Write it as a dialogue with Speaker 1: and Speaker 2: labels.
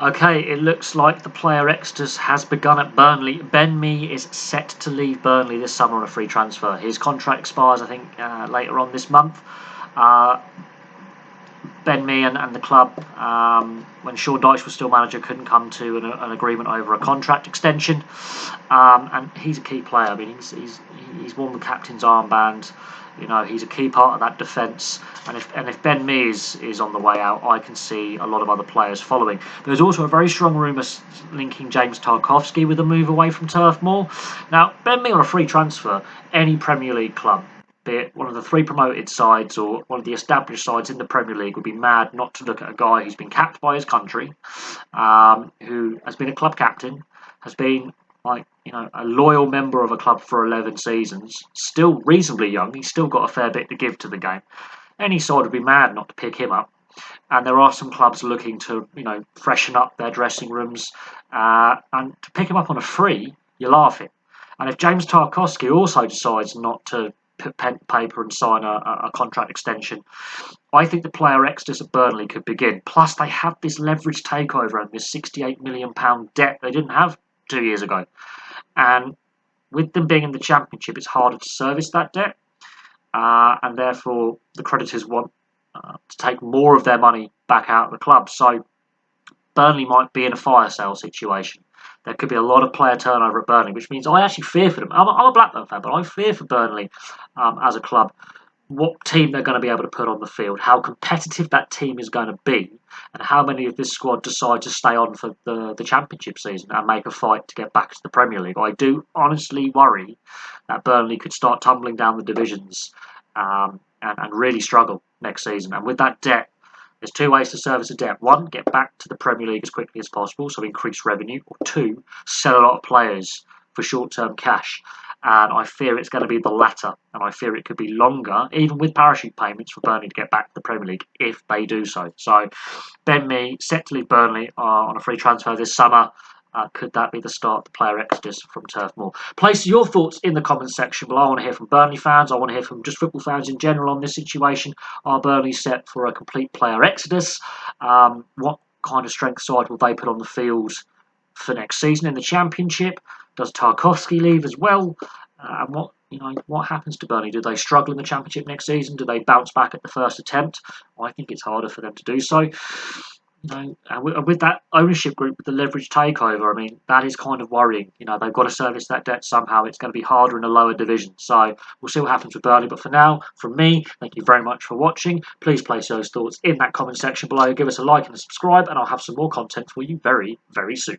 Speaker 1: Okay, it looks like the player exodus has begun at Burnley. Ben Mee is set to leave Burnley this summer on a free transfer. His contract expires, I think, later on this month. Ben Mee and the club, when Sean Dyche was still manager, couldn't come to an agreement over a contract extension. And he's a key player. I mean, he's worn the captain's armband. You know, he's a key part of that defence. And if Ben Mee is on the way out, I can see a lot of other players following. There's also a very strong rumour linking James Tarkowski with a move away from Turf Moor. Now, Ben Mee on a free transfer, any Premier League club, be it one of the 3 promoted sides or one of the established sides in the Premier League, would be mad not to look at a guy who's been capped by his country, who has been a club captain, has been a loyal member of a club for 11 seasons, still reasonably young. He's still got a fair bit to give to the game. Any side would be mad not to pick him up. And there are some clubs looking to, freshen up their dressing rooms, and to pick him up on a free, you laugh it. And if James Tarkowski also decides not to put pen to paper and sign a contract extension, I think the player exodus at Burnley could begin. Plus, they have this leverage takeover and this £68 million debt they didn't have 2 years ago. And with them being in the Championship, it's harder to service that debt. And therefore, the creditors want to take more of their money back out of the club. So, Burnley might be in a fire sale situation. There could be a lot of player turnover at Burnley, which means I actually fear for them. I'm a Blackburn fan, but I fear for Burnley as a club. What team they're going to be able to put on the field, how competitive that team is going to be, and how many of this squad decide to stay on for the Championship season and make a fight to get back to the Premier League. I do honestly worry that Burnley could start tumbling down the divisions and really struggle next season. And with that debt, there's 2 ways to service a debt. 1, get back to the Premier League as quickly as possible, so increase revenue. Or 2, sell a lot of players for short-term cash. And I fear it's going to be the latter. And I fear it could be longer, even with parachute payments, for Burnley to get back to the Premier League if they do so. So, Ben Mee set to leave Burnley on a free transfer this summer. Could that be the start of the player exodus from Turf Moor? Place your thoughts in the comments section below. I want to hear from Burnley fans. I want to hear from just football fans in general on this situation. Are Burnley set for a complete player exodus? What kind of strength side will they put on the field for next season in the Championship? Does Tarkowski leave as well? And what happens to Burnley? Do they struggle in the Championship next season? Do they bounce back at the first attempt? I think it's harder for them to do so. And with that ownership group, with the leverage takeover, I mean, that is kind of worrying. They've got to service that debt somehow. It's going to be harder in a lower division. So we'll see what happens with Burnley. But for now, from me, thank you very much for watching. Please place those thoughts in that comment section below. Give us a like and a subscribe, and I'll have some more content for you very, very soon.